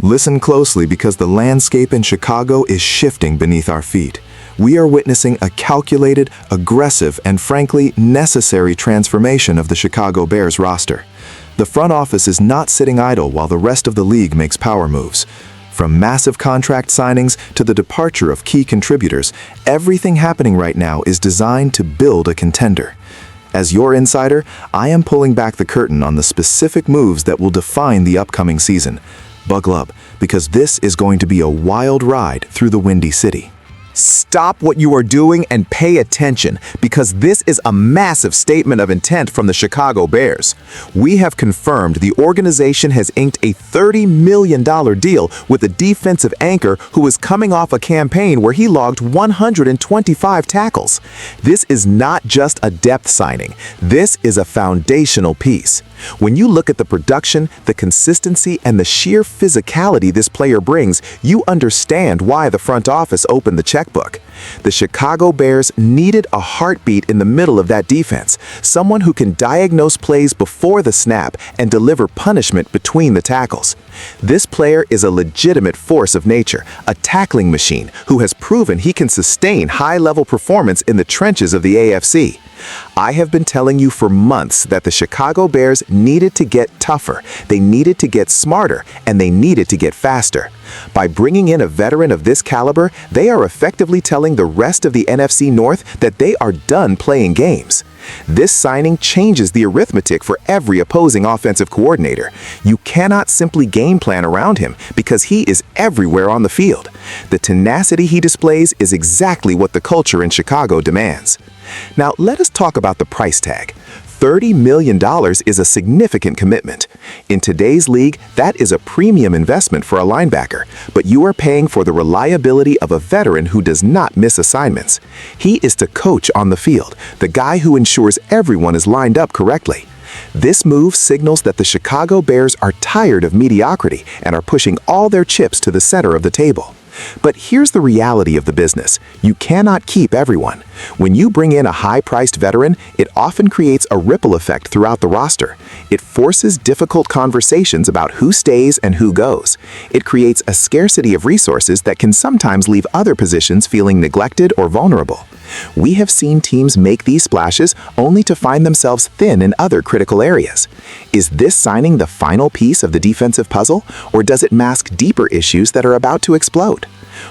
Listen closely because the landscape in Chicago is shifting beneath our feet. We are witnessing a calculated, aggressive, and frankly necessary transformation of the Chicago Bears roster. The front office is not sitting idle while the rest of the league makes power moves. From massive contract signings to the departure of key contributors, everything happening right now is designed to build a contender. As your insider, I am pulling back the curtain on the specific moves that will define the upcoming season. Buckle up, because this is going to be a wild ride through the Windy City. Stop what you are doing and pay attention, because this is a massive statement of intent from the Chicago Bears. We have confirmed the organization has inked a $30 million deal with a defensive anchor who is coming off a campaign where he logged 125 tackles. This is not just a depth signing. This is a foundational piece. When you look at the production, the consistency, and the sheer physicality this player brings, you understand why the front office opened the checkbook. The Chicago Bears needed a heartbeat in the middle of that defense, someone who can diagnose plays before the snap and deliver punishment between the tackles. This player is a legitimate force of nature, a tackling machine who has proven he can sustain high-level performance in the trenches of the AFC. I have been telling you for months that the Chicago Bears needed to get tougher, they needed to get smarter, and they needed to get faster. By bringing in a veteran of this caliber, they are effectively telling the rest of the NFC North that they are done playing games. This signing changes the arithmetic for every opposing offensive coordinator. You cannot simply game plan around him because he is everywhere on the field. The tenacity he displays is exactly what the culture in Chicago demands. Now, let us talk about the price tag. $30 million is a significant commitment. In today's league, that is a premium investment for a linebacker, but you are paying for the reliability of a veteran who does not miss assignments. He is the coach on the field, the guy who ensures everyone is lined up correctly. This move signals that the Chicago Bears are tired of mediocrity and are pushing all their chips to the center of the table. But here's the reality of the business. You cannot keep everyone. When you bring in a high-priced veteran, it often creates a ripple effect throughout the roster. It forces difficult conversations about who stays and who goes. It creates a scarcity of resources that can sometimes leave other positions feeling neglected or vulnerable. We have seen teams make these splashes only to find themselves thin in other critical areas. Is this signing the final piece of the defensive puzzle, or does it mask deeper issues that are about to explode?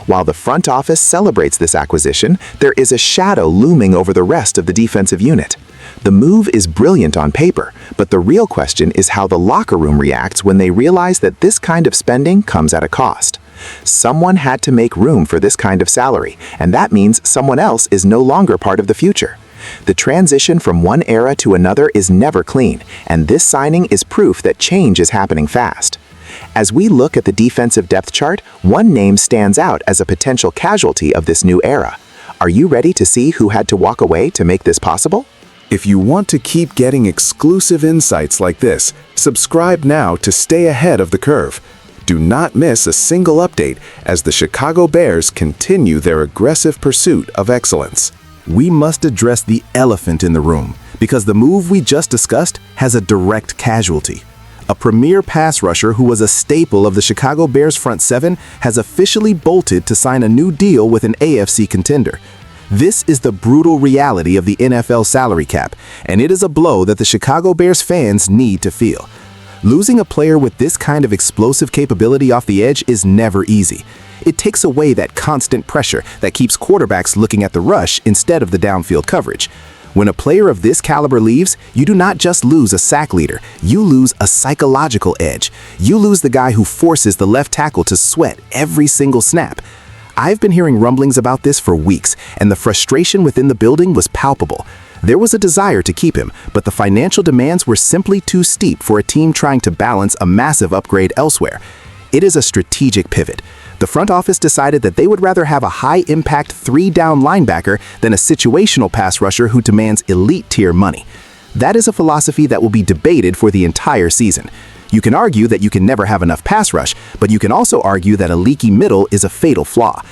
While the front office celebrates this acquisition, there is a shadow looming over the rest of the defensive unit. The move is brilliant on paper, but the real question is how the locker room reacts when they realize that this kind of spending comes at a cost. Someone had to make room for this kind of salary, and that means someone else is no longer part of the future. The transition from one era to another is never clean, and this signing is proof that change is happening fast. As we look at the defensive depth chart, one name stands out as a potential casualty of this new era. Are you ready to see who had to walk away to make this possible? If you want to keep getting exclusive insights like this, subscribe now to stay ahead of the curve. Do not miss a single update as the Chicago Bears continue their aggressive pursuit of excellence. We must address the elephant in the room, because the move we just discussed has a direct casualty. A premier pass rusher who was a staple of the Chicago Bears front seven has officially bolted to sign a new deal with an AFC contender. This is the brutal reality of the NFL salary cap, and it is a blow that the Chicago Bears fans need to feel. Losing a player with this kind of explosive capability off the edge is never easy. It takes away that constant pressure that keeps quarterbacks looking at the rush instead of the downfield coverage. When a player of this caliber leaves, you do not just lose a sack leader, you lose a psychological edge. You lose the guy who forces the left tackle to sweat every single snap. I've been hearing rumblings about this for weeks, and the frustration within the building was palpable. There was a desire to keep him, but the financial demands were simply too steep for a team trying to balance a massive upgrade elsewhere. It is a strategic pivot. The front office decided that they would rather have a high-impact three-down linebacker than a situational pass rusher who demands elite-tier money. That is a philosophy that will be debated for the entire season. You can argue that you can never have enough pass rush, but you can also argue that a leaky middle is a fatal flaw.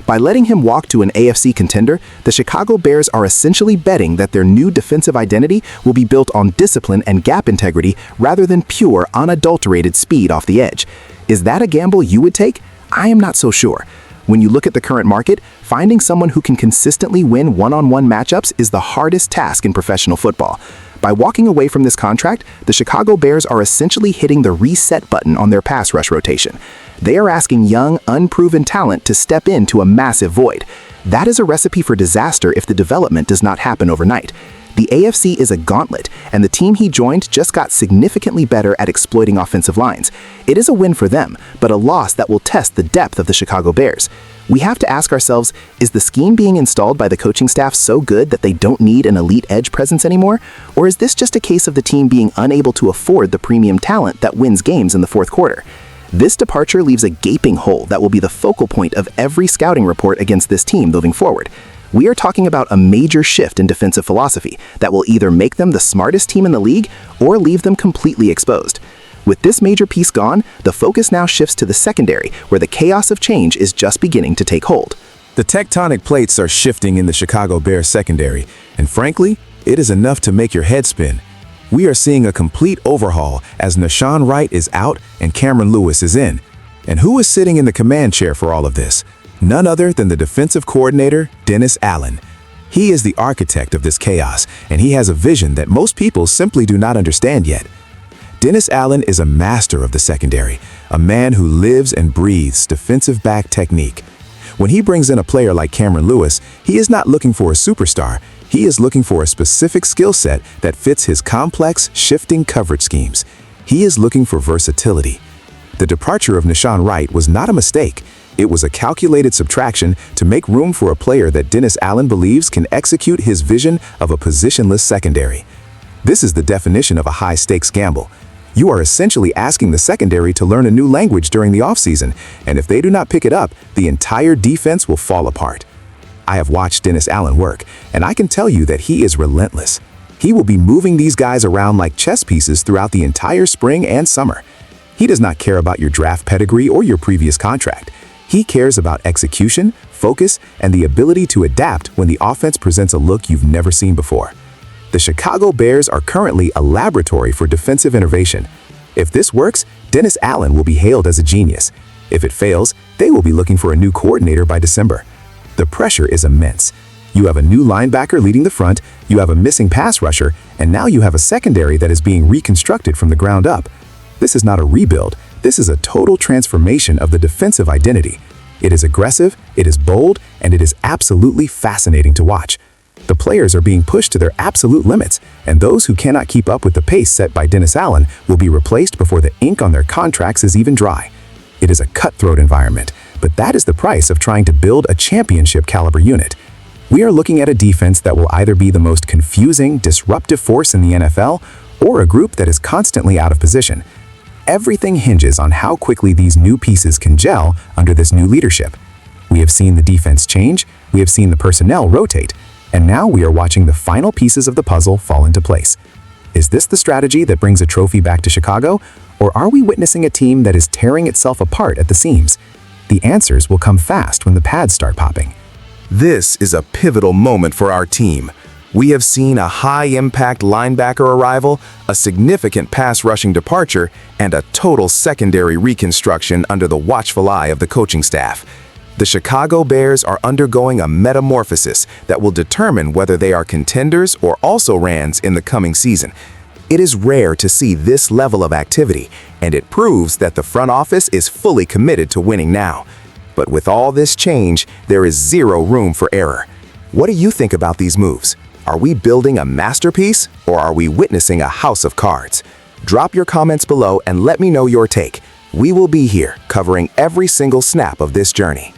By letting him walk to an AFC contender, the Chicago Bears are essentially betting that their new defensive identity will be built on discipline and gap integrity rather than pure, unadulterated speed off the edge. Is that a gamble you would take? I am not so sure. When you look at the current market, finding someone who can consistently win one-on-one matchups is the hardest task in professional football. By walking away from this contract, the Chicago Bears are essentially hitting the reset button on their pass rush rotation. They are asking young, unproven talent to step into a massive void. That is a recipe for disaster if the development does not happen overnight. The AFC is a gauntlet, and the team he joined just got significantly better at exploiting offensive lines. It is a win for them, but a loss that will test the depth of the Chicago Bears. We have to ask ourselves, is the scheme being installed by the coaching staff so good that they don't need an elite edge presence anymore? Or is this just a case of the team being unable to afford the premium talent that wins games in the fourth quarter? This departure leaves a gaping hole that will be the focal point of every scouting report against this team moving forward. We are talking about a major shift in defensive philosophy that will either make them the smartest team in the league or leave them completely exposed. With this major piece gone, the focus now shifts to the secondary, where the chaos of change is just beginning to take hold. The tectonic plates are shifting in the Chicago Bears secondary, and frankly, it is enough to make your head spin. We are seeing a complete overhaul as Nahshon Wright is out and Cameron Lewis is in. And who is sitting in the command chair for all of this? None other than the defensive coordinator, Dennis Allen. He is the architect of this chaos, and he has a vision that most people simply do not understand yet. Dennis Allen is a master of the secondary, a man who lives and breathes defensive back technique. When he brings in a player like Cameron Lewis, he is not looking for a superstar. He is looking for a specific skill set that fits his complex, shifting coverage schemes. He is looking for versatility. The departure of Nahshon Wright was not a mistake. It was a calculated subtraction to make room for a player that Dennis Allen believes can execute his vision of a positionless secondary. This is the definition of a high-stakes gamble. You are essentially asking the secondary to learn a new language during the offseason, and if they do not pick it up, the entire defense will fall apart. I have watched Dennis Allen work, and I can tell you that he is relentless. He will be moving these guys around like chess pieces throughout the entire spring and summer. He does not care about your draft pedigree or your previous contract. He cares about execution, focus, and the ability to adapt when the offense presents a look you've never seen before. The Chicago Bears are currently a laboratory for defensive innovation. If this works, Dennis Allen will be hailed as a genius. If it fails, they will be looking for a new coordinator by December. The pressure is immense. You have a new linebacker leading the front, you have a missing pass rusher, and now you have a secondary that is being reconstructed from the ground up. This is not a rebuild. This is a total transformation of the defensive identity. It is aggressive, it is bold, and it is absolutely fascinating to watch. The players are being pushed to their absolute limits, and those who cannot keep up with the pace set by Dennis Allen will be replaced before the ink on their contracts is even dry. It is a cutthroat environment, but that is the price of trying to build a championship caliber unit. We are looking at a defense that will either be the most confusing, disruptive force in the NFL, or a group that is constantly out of position. Everything hinges on how quickly these new pieces can gel under this new leadership. We have seen the defense change, we have seen the personnel rotate, and now we are watching the final pieces of the puzzle fall into place. Is this the strategy that brings a trophy back to Chicago, or are we witnessing a team that is tearing itself apart at the seams? The answers will come fast when the pads start popping. This is a pivotal moment for our team. We have seen a high-impact linebacker arrival, a significant pass-rushing departure, and a total secondary reconstruction under the watchful eye of the coaching staff. The Chicago Bears are undergoing a metamorphosis that will determine whether they are contenders or also-rans in the coming season. It is rare to see this level of activity, and it proves that the front office is fully committed to winning now. But with all this change, there is zero room for error. What do you think about these moves? Are we building a masterpiece, or are we witnessing a house of cards? Drop your comments below and let me know your take. We will be here covering every single snap of this journey.